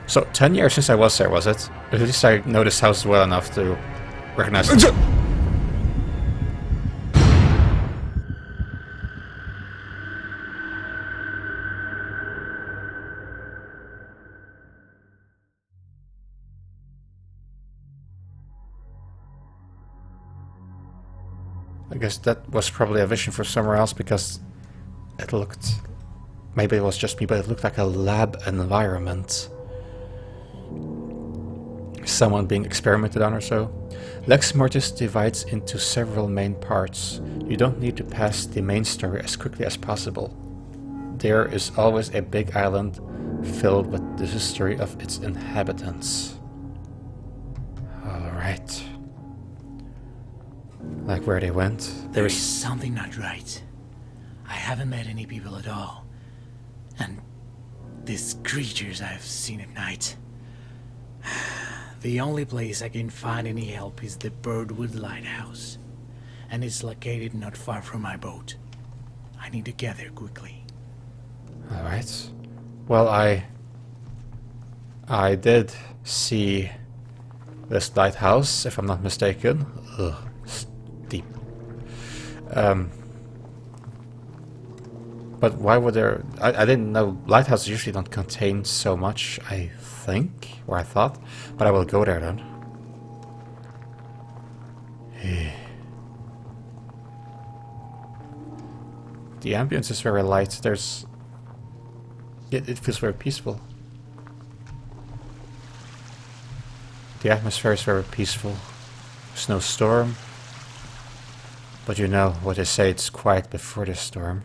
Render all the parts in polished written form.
So, 10 years since I was there, was it? At least I know this house well enough to recognize it. I guess that was probably a vision for somewhere else because it looked... Maybe it was just me, but it looked like a lab environment. Someone being experimented on or so. Lex Mortis divides into several main parts. You don't need to pass the main story as quickly as possible. There is always a big island filled with the history of its inhabitants. Alright. Like where they went. There is something not right. I haven't met any people at all. And these creatures I've seen at night. The only place I can find any help is the Birdwood Lighthouse. And it's located not far from my boat. I need to get there quickly. Alright. Well, I did see this lighthouse, if I'm not mistaken. Ugh, steep. But why would there... I didn't know... Lighthouses usually don't contain so much, I think. Or I thought. But I will go there then. The ambience is very light. There's... It feels very peaceful. The atmosphere is very peaceful. There's no storm. But you know what they say, it's quiet before the storm.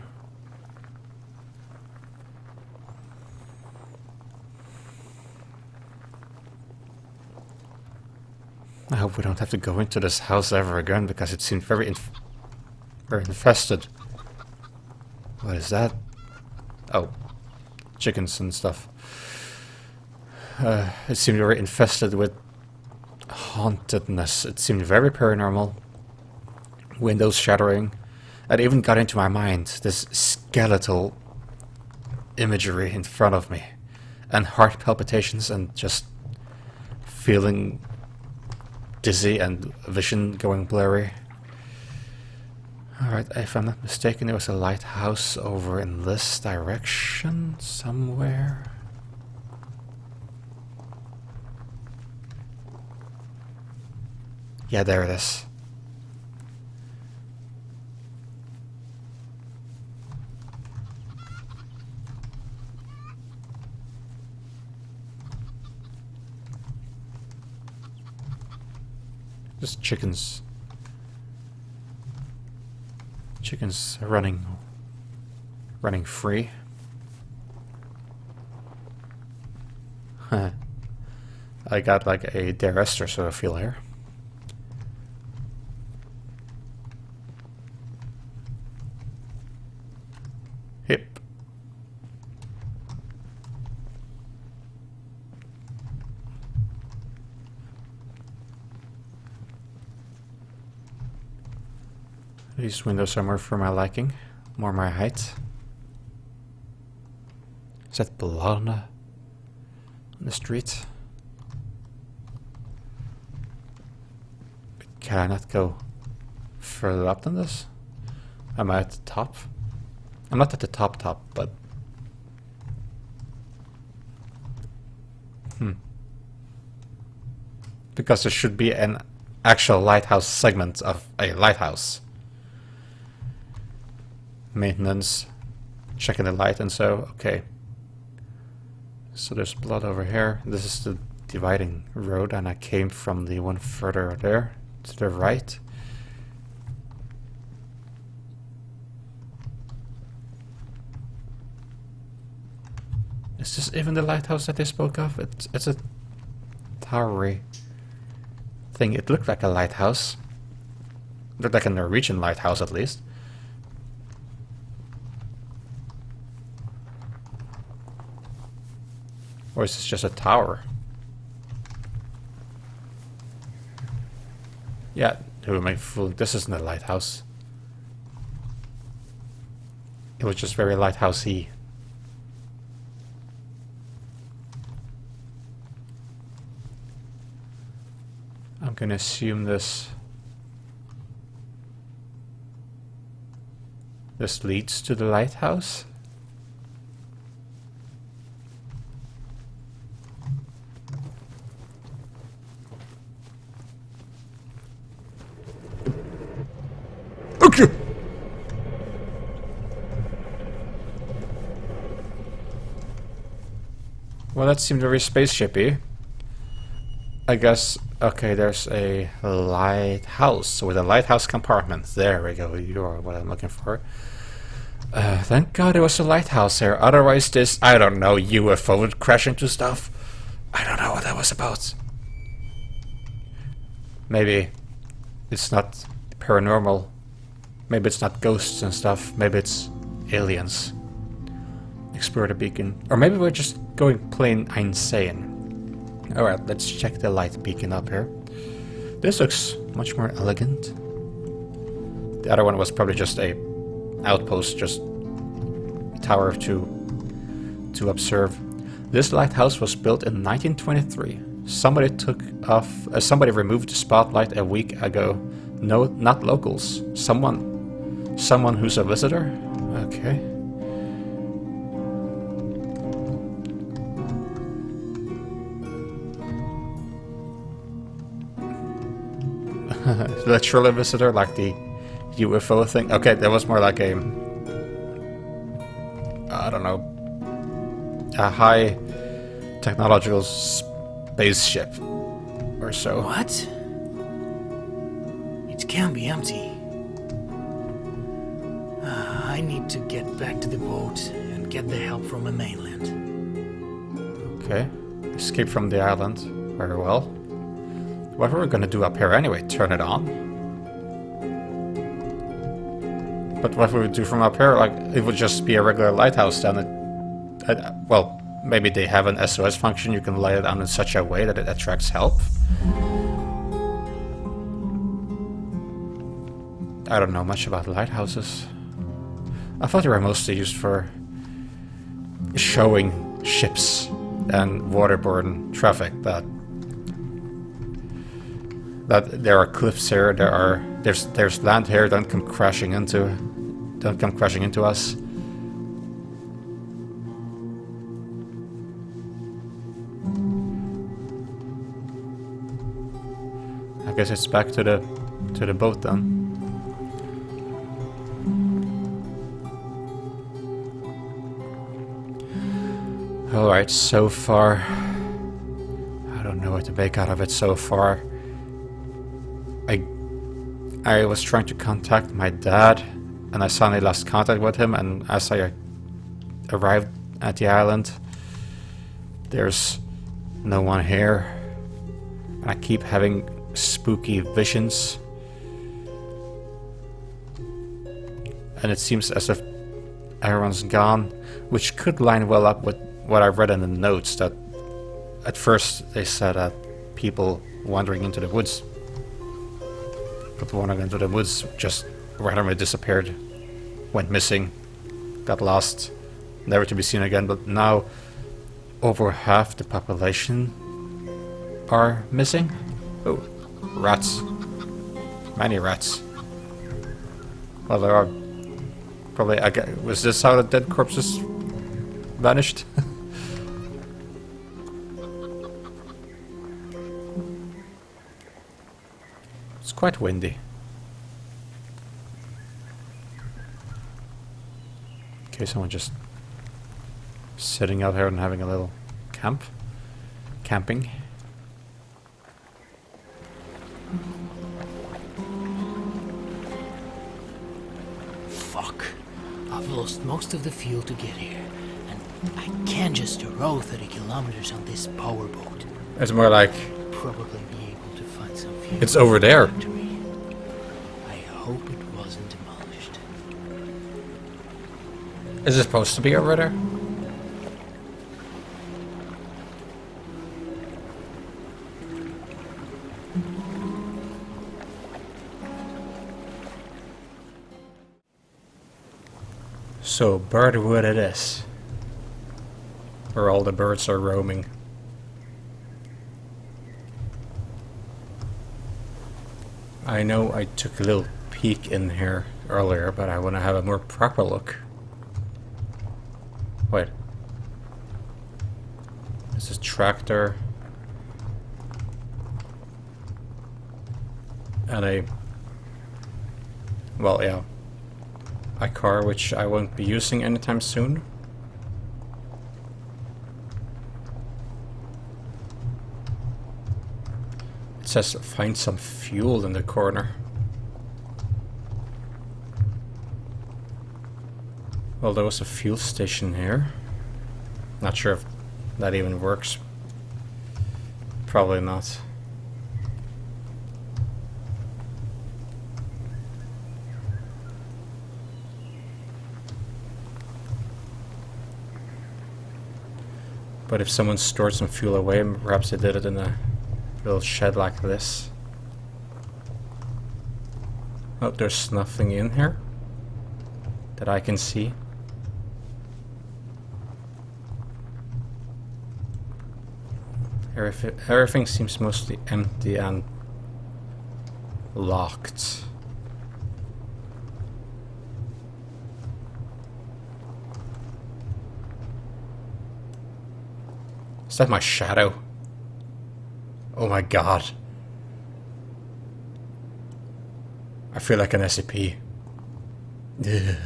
I hope we don't have to go into this house ever again, because it seemed very infested. What is that? Oh, chickens and stuff. It seemed very infested with hauntedness. It seemed very paranormal. Windows shattering. It even got into my mind, this skeletal imagery in front of me. And heart palpitations and just feeling dizzy and vision going blurry. Alright, if I'm not mistaken, there was a lighthouse over in this direction somewhere. Yeah, there it is. Just chickens. Chickens running free. I got like a Der Esther sort of feel here. Hip. These windows are more for my liking, more my height. Is that blood on the street? Can I not go further up than this? Am I at the top? I'm not at the top, but... Because there should be an actual lighthouse segment of a lighthouse. Maintenance, checking the light and so, okay. So there's blood over here. This is the dividing road and I came from the one further there, to the right. Is this even the lighthouse that they spoke of? It's a towery thing. It looked like a lighthouse. It looked like a Norwegian lighthouse at least. Or is this just a tower? Yeah, who am I fooling? This isn't a lighthouse. It was just very lighthousey. I'm gonna assume this leads to the lighthouse. Okay. Well, that seemed very spaceshipy. I guess, okay, there's a lighthouse with a lighthouse compartment. There we go, you are what I'm looking for. Thank God there was a lighthouse there. Otherwise this, I don't know, UFO would crash into stuff. I don't know what that was about. Maybe it's not paranormal. Maybe it's not ghosts and stuff. Maybe it's aliens. Explore the beacon. Or maybe we're just going plain insane. Alright, let's check the light beacon up here. This looks much more elegant. The other one was probably just a outpost, just tower to observe. This lighthouse was built in 1923. Somebody removed the spotlight a week ago. No, not locals. Someone who's a visitor? Okay. Literally a visitor, like the UFO thing. Okay, that was more like a, I don't know, a high technological spaceship or so. What? It can't be empty. I need to get back to the boat and get the help from the mainland. Okay, escape from the island. Very well. What were we gonna do up here anyway? Turn it on? But what we would do from up here, like, it would just be a regular lighthouse then. Well, maybe they have an SOS function. You can light it on in such a way that it attracts help. I don't know much about lighthouses. I thought they were mostly used for showing ships and waterborne traffic that there are cliffs here, there's land here, don't come crashing into us. I guess it's back to the boat then. Alright, so far I don't know what to make out of it so far. I was trying to contact my dad, and I suddenly lost contact with him, and as I arrived at the island, there's no one here. And I keep having spooky visions. And it seems as if everyone's gone, which could line well up with what I read in the notes, that at first they said that people wandering into the woods. People wandering into the woods just randomly disappeared, went missing, got lost, never to be seen again. But now over half the population are missing. Oh, rats. Many rats. Well, there are probably... was this how the dead corpses vanished? It's quite windy. Okay, someone just sitting out here and having a little camping. Fuck. I've lost most of the fuel to get here, and I can't just row 30 kilometers on this powerboat. It's more like... Probably be able to find some fuel. It's over there. I hope it wasn't demolished. Is it supposed to be over there? So, Birdwood it is. Where all the birds are roaming. I know I took a little peek in here earlier, but I want to have a more proper look. Wait. This is a tractor. And a... well, yeah. A car which I won't be using anytime soon. It says find some fuel in the corner. Well, there was a fuel station here. Not sure if that even works. Probably not. But if someone stored some fuel away, perhaps they did it in a little shed like this. Oh, there's nothing in here that I can see. Everything seems mostly empty and locked. Is that my shadow? Oh my god. I feel like an SCP. Ugh.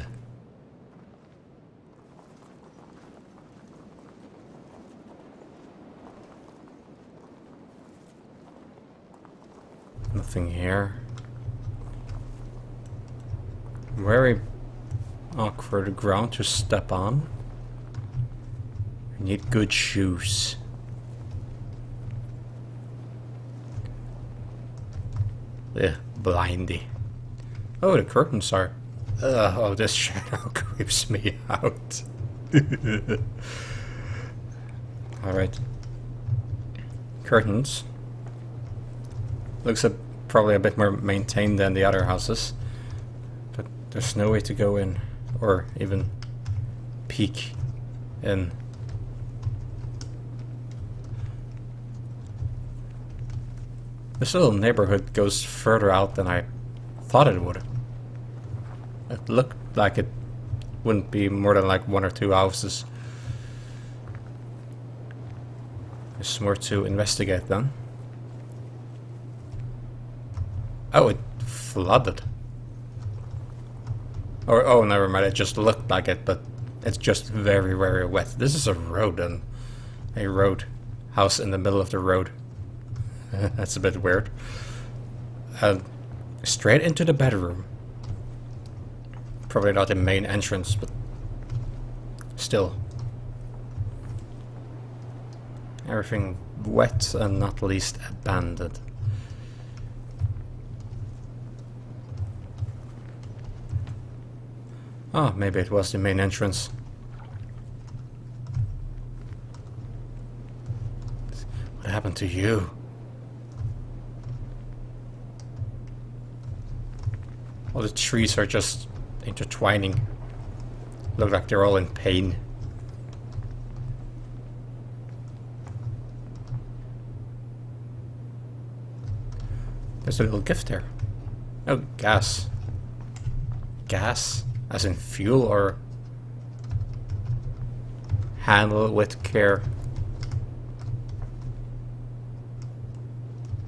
Nothing here. Very awkward ground to step on. I need good shoes. Ugh, blindy. Oh, the curtains are... oh, this shadow creeps me out. Alright. Curtains. Looks probably a bit more maintained than the other houses. But there's no way to go in. Or even peek in. This little neighborhood goes further out than I thought it would. It looked like it wouldn't be more than like one or two houses. There's more to investigate then. Oh, it flooded. Or, oh, never mind, it just looked like it, but it's just very, very wet. This is a road, and a road. House in the middle of the road. That's a bit weird. Straight into the bedroom. Probably not the main entrance, but still. Everything wet and not least abandoned. Oh, maybe it was the main entrance. What happened to you? All the trees are just intertwining. Look like they're all in pain. There's a little gift there. Oh, gas. Gas? As in fuel, or handle it with care.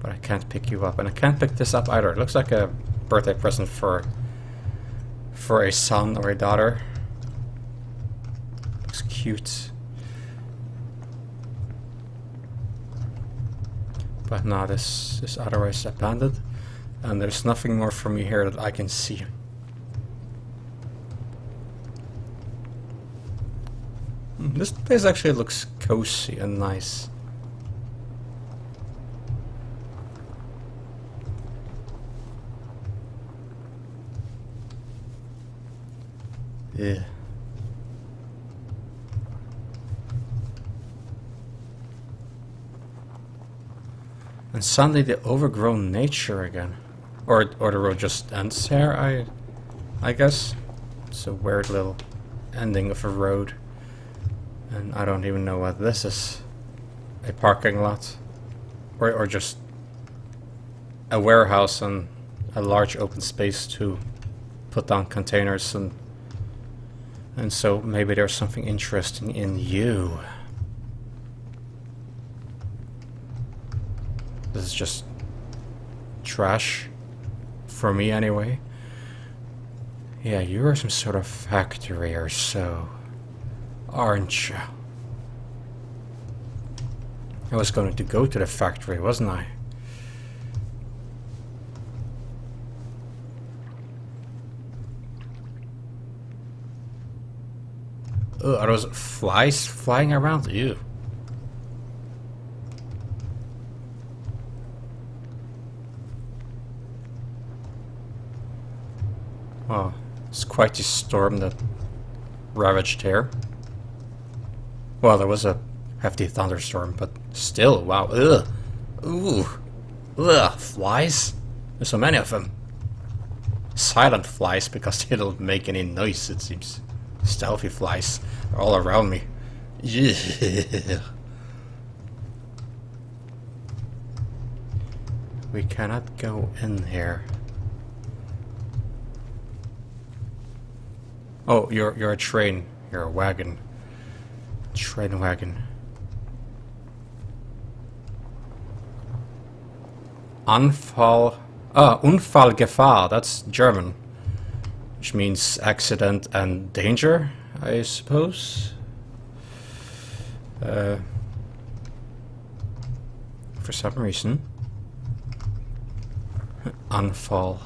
But I can't pick you up, and I can't pick this up either. It looks like a birthday present for a son or a daughter. Looks cute. But no, this is otherwise abandoned, and there's nothing more from me here that I can see. This place actually looks cozy and nice. Yeah. And suddenly the overgrown nature again. Or the road just ends here, I guess. It's a weird little ending of a road. And I don't even know what this is. A parking lot. Or just a warehouse, and a large open space to put down containers, and so maybe there's something interesting in you. This is just trash. For me, anyway. Yeah, you're some sort of factory or so, aren't you? I was going to go to the factory, wasn't I? Oh, are those flies flying around? Ew. Wow, it's quite the storm that ravaged here. Well, there was a hefty thunderstorm, but still, wow. Ugh. Ooh. Ugh, flies? There's so many of them. Silent flies, because they don't make any noise, it seems. Stealthy flies are all around me. Yeah. We cannot go in here. Oh, you're a train. You're a wagon. Train wagon. Unfallgefahr. That's German, which means accident and danger, I suppose. For some reason. Unfall.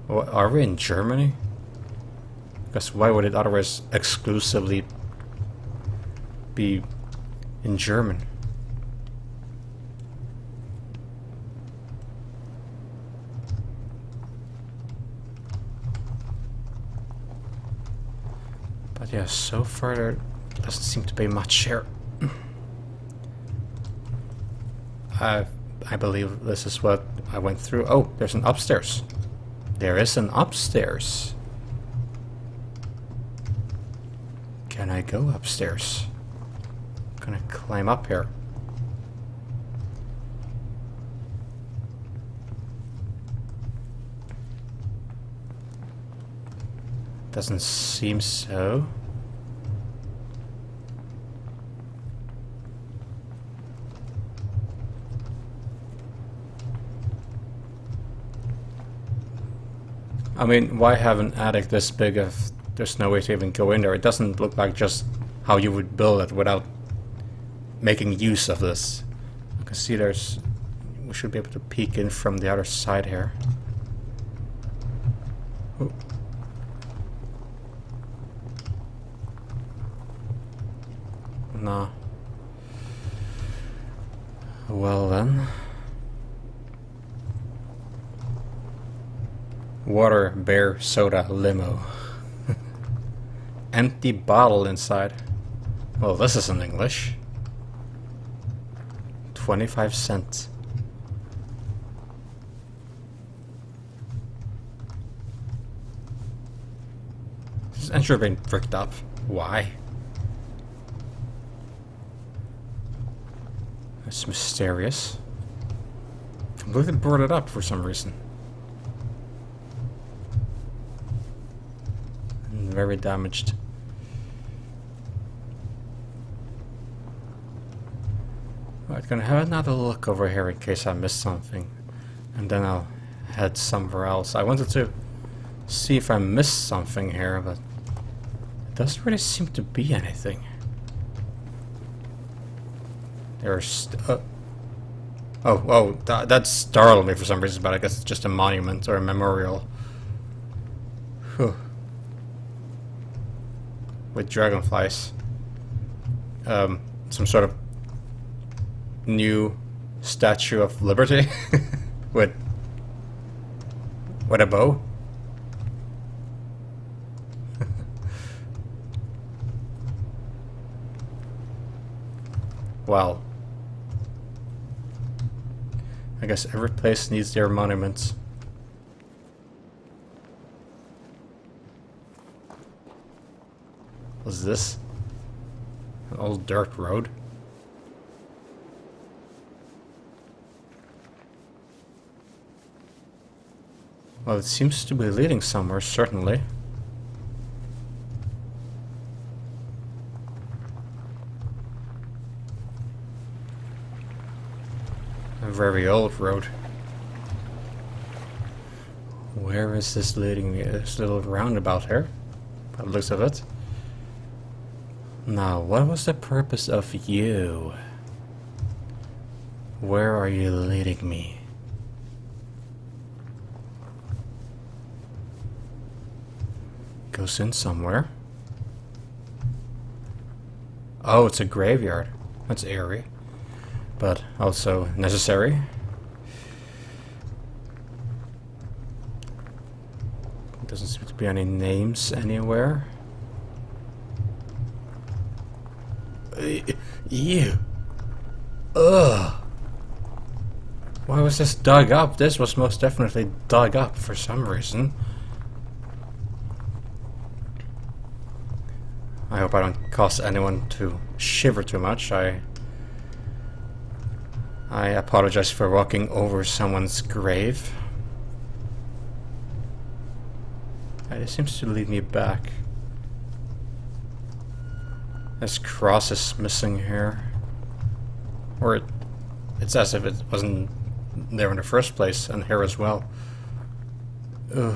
Are we in Germany? Because why would it otherwise exclusively be in German? But yeah, so far there doesn't seem to be much here. I believe this is what I went through. Oh, there's an upstairs. There is an upstairs. Can I go upstairs? I'm gonna climb up here. Doesn't seem so. I mean, why have an attic this big if there's no way to even go in there? It doesn't look like just how you would build it without making use of this. You can see we should be able to peek in from the other side here. Ooh. No. Well then. Water, bear, soda, limo. Empty bottle inside. Well, this is in English. 25 cents. This entry being bricked up. Why? That's mysterious. Completely boarded up for some reason. And very damaged. Right, gonna have another look over here in case I missed something. And then I'll head somewhere else. I wanted to see if I missed something here, but it doesn't really seem to be anything. There's... that startled me for some reason, but I guess it's just a monument or a memorial. Whew. With dragonflies. Some sort of new Statue of Liberty with a bow. Well, I guess every place needs their monuments. What's this? An old dirt road? Well, it seems to be leading somewhere, certainly. A very old road. Where is this leading me? This little roundabout here, by the looks of it. Now, what was the purpose of you? Where are you leading me? Goes in somewhere. Oh, it's a graveyard. That's airy, but also necessary. Doesn't seem to be any names anywhere. Ew. Ugh. Why was this dug up? This was most definitely dug up for some reason. I hope I don't cause anyone to shiver too much. I apologize for walking over someone's grave. It seems to lead me back. This cross is missing here. Or it's as if it wasn't there in the first place, and here as well. Ugh.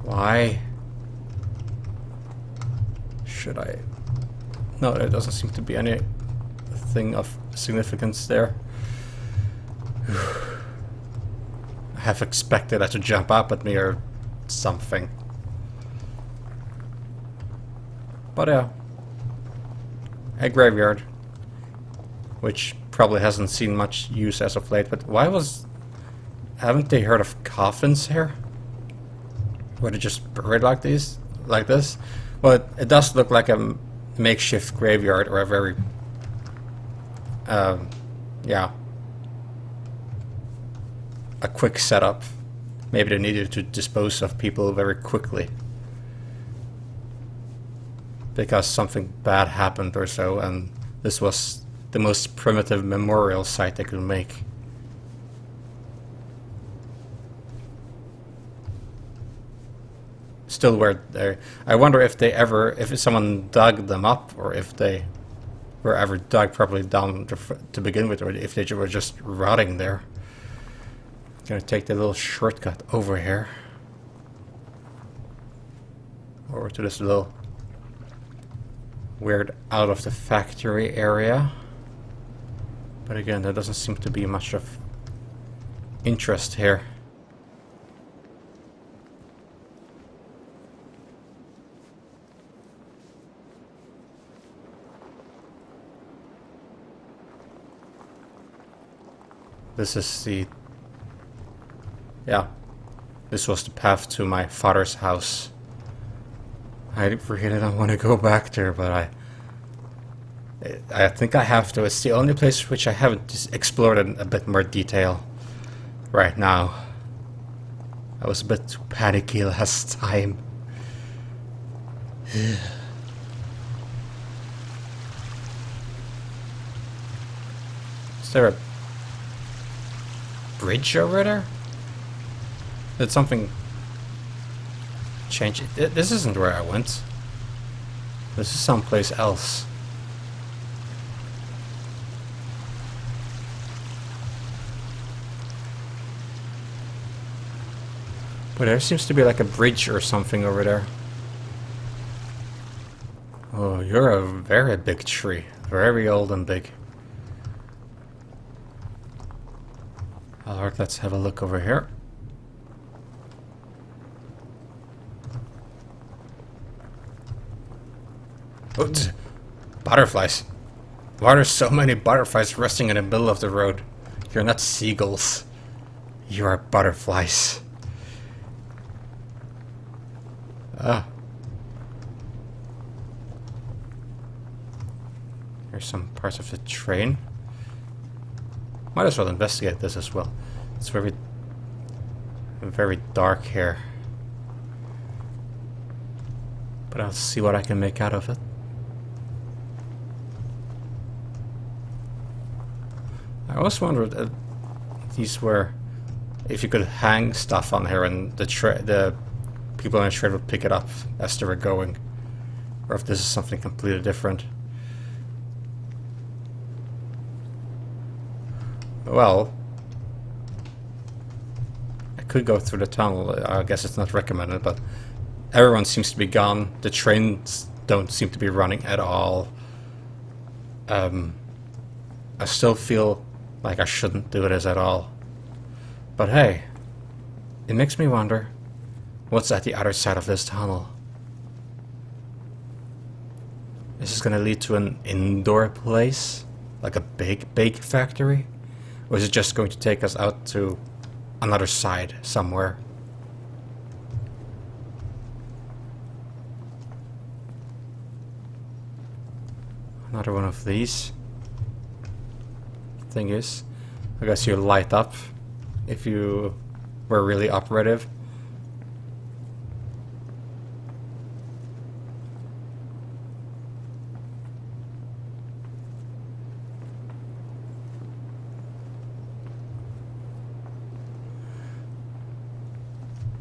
Why? Should I? No, there doesn't seem to be anything of significance there. I have expected that to jump up at me or something. But yeah. A graveyard. Which probably hasn't seen much use as of late, but why was... Haven't they heard of coffins here? Were they just buried like these? Like this? Well, it does look like a makeshift graveyard, or a very... yeah. A quick setup. Maybe they needed to dispose of people very quickly. Because something bad happened or so, and this was the most primitive memorial site they could make. Still weird there. I wonder if they ever, if someone dug them up, or if they were ever dug properly down to begin with, or if they were just rotting there. Gonna take the little shortcut over here. Over to this little weird out of the factory area. But again, there doesn't seem to be much of interest here. This is the... Yeah. This was the path to my father's house. I really don't want to go back there, but I think I have to. It's the only place which I haven't explored in a bit more detail right now. I was a bit too panicky last time. Is there a bridge over there? Did something change it? This isn't where I went. This is someplace else. But there seems to be like a bridge or something over there. Oh, you're a very big tree. Very old and big. Alright, let's have a look over here. Oh, butterflies. Why are there so many butterflies resting in the middle of the road? You're not seagulls. You are butterflies. Ah. Here's some parts of the train. Might as well investigate this as well. It's very dark here. But I'll see what I can make out of it. I always wondered if these were... if you could hang stuff on here and the people on the train would pick it up as they were going, or if this is something completely different. Well, I could go through the tunnel. I guess it's not recommended, but everyone seems to be gone. The trains don't seem to be running at all. I still feel like I shouldn't do this at all. But hey, it makes me wonder, what's at the other side of this tunnel? Is this gonna lead to an indoor place? Like a big bake factory? Or is it just going to take us out to another side somewhere? Another one of these. Thing is, I guess you light up if you were really operative.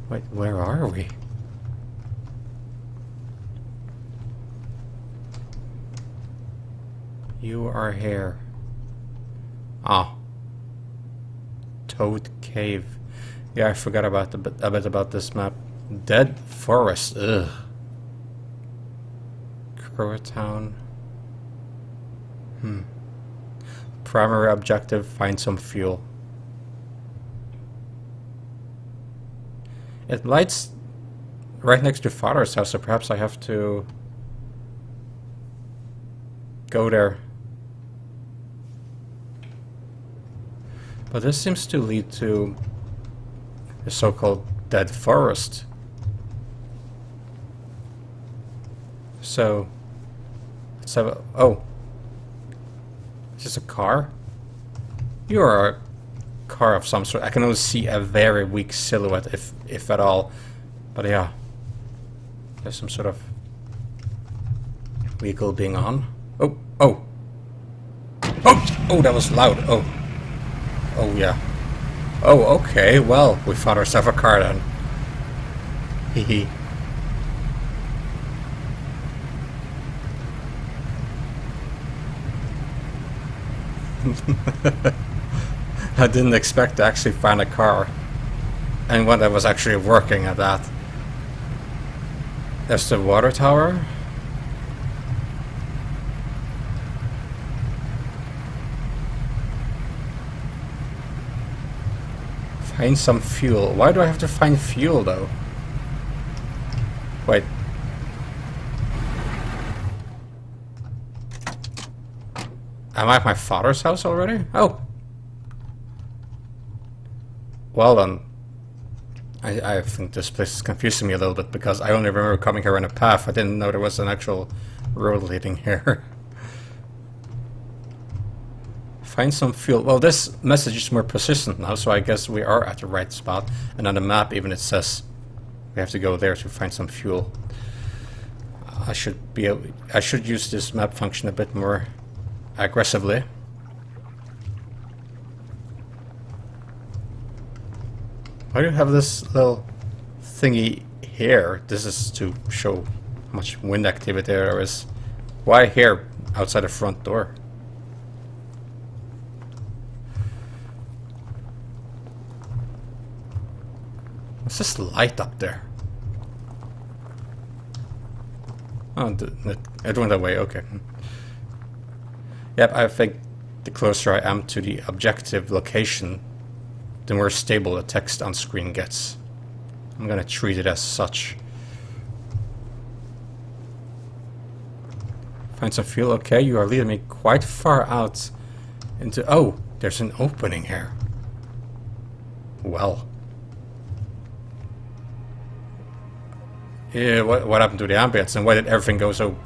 Wait, where are we? You are here. Ah. Toad Cave. Yeah, I forgot about a bit about this map. Dead Forest. Ugh. Town. Primary objective, find some fuel. It lights right next to Father's house, so perhaps I have to go there. But this seems to lead to the so-called Dead Forest. So, let's have a... Oh. Is this a car? You are a car of some sort. I can only see a very weak silhouette, if at all. But yeah. There's some sort of vehicle being on. Oh, oh. Oh, oh, that was loud. Oh. Oh, yeah. Oh, okay. Well, we found ourselves a car then. Hehe. I didn't expect to actually find a car. And one that was actually working at that. There's the water tower. Find some fuel. Why do I have to find fuel though? Wait. Am I at my father's house already? Oh. Well then. I think this place is confusing me a little bit because I only remember coming here in a path. I didn't know there was an actual road leading here. Find some fuel. Well, this message is more persistent now, so I guess we are at the right spot. And on the map even it says we have to go there to find some fuel. I should use this map function a bit more aggressively. Why do you have this little thingy here? This is to show how much wind activity there is. Why here outside the front door? What's this light up there? Oh, it went away, okay. Yep, I think the closer I am to the objective location, the more stable the text on screen gets. I'm gonna treat it as such. Find some fuel, okay, you are leading me quite far out into... Oh, there's an opening here. Well. Yeah, what happened to the ambience and why did everything go so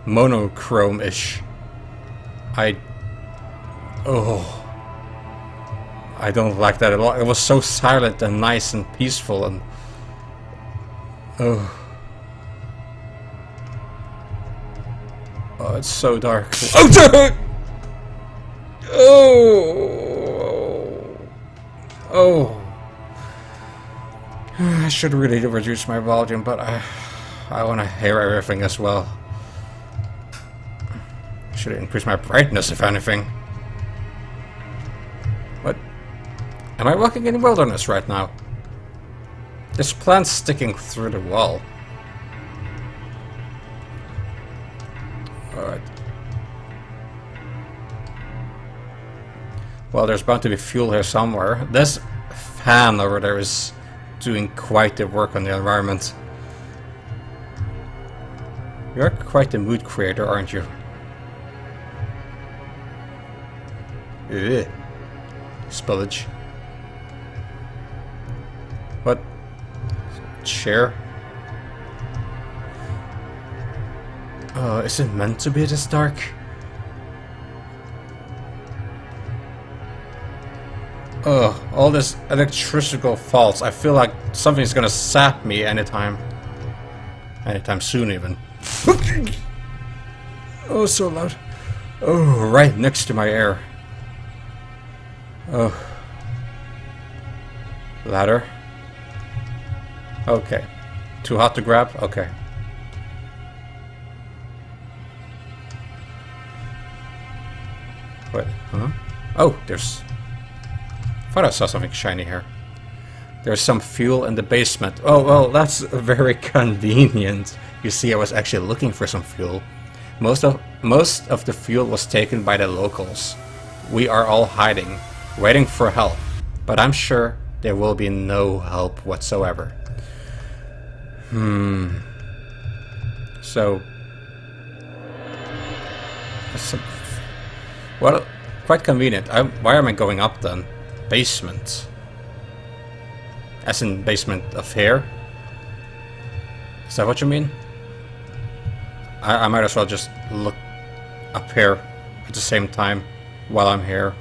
monochrome-ish? I don't like that at all. It was so silent and nice and peaceful and... Oh, it's so dark. Oh! Oh! Oh! I should really reduce my volume, but I want to hear everything as well. Should increase my brightness, if anything. What? Am I walking in the wilderness right now? There's plants sticking through the wall. Alright. Well, there's bound to be fuel here somewhere. This fan over there is doing quite the work on the environment. You're quite the mood creator, aren't you? Ugh. Spillage. What? Chair? Oh, is it meant to be this dark? Ugh, all this electrical faults. I feel like something's gonna sap me anytime. Anytime soon, even. Oh, so loud. Oh, right next to my ear. Oh. Ladder. Okay. Too hot to grab? Okay. What? Huh? Oh, there's... I thought I saw something shiny here. There's some fuel in the basement. Oh, well, that's very convenient. You see, I was actually looking for some fuel. Most of the fuel was taken by the locals. We are all hiding, waiting for help. But I'm sure there will be no help whatsoever. So... Well, quite convenient. Why am I going up then? Basement. As in basement of here? Is that what you mean? I might as well just look up here at the same time while I'm here.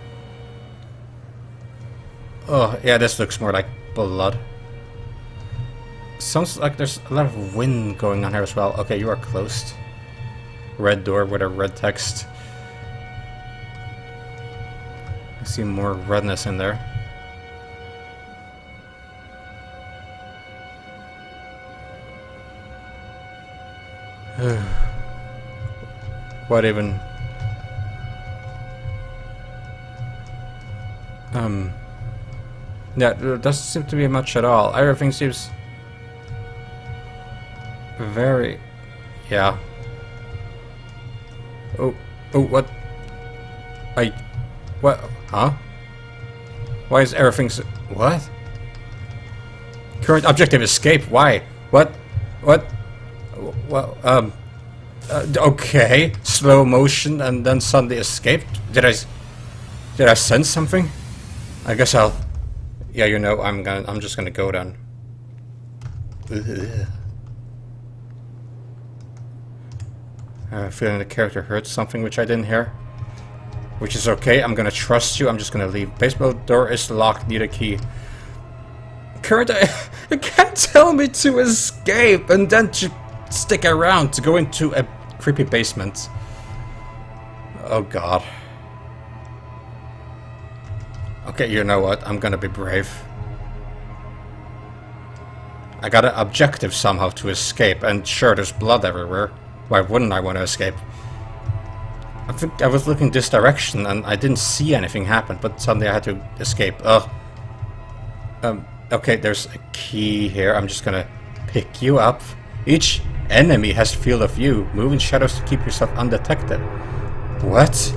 Oh, yeah, this looks more like blood. Sounds like there's a lot of wind going on here as well. Okay, you are closed. Red door with a red text. I see more redness in there. What even? Yeah, there doesn't seem to be much at all. Everything seems very... Yeah. Oh, what? What? Huh? Why is everything so... What? Current objective escape. Why? What? Well, okay. Slow motion and then suddenly escaped. Did I sense something? I guess I'll... Yeah, you know, I'm just gonna go then. Ugh. I have a feeling the character heard something which I didn't hear. Which is okay, I'm gonna trust you, I'm just gonna leave. Basement door is locked, need a key. Current, you can't tell me to escape and then to stick around to go into a creepy basement. Oh god. Okay, you know what, I'm gonna be brave. I got an objective somehow to escape, and sure, there's blood everywhere. Why wouldn't I want to escape? I think I was looking this direction and I didn't see anything happen, but suddenly I had to escape. Ugh. Okay, there's a key here. I'm just gonna pick you up. Each enemy has field of view. Move in shadows to keep yourself undetected. What?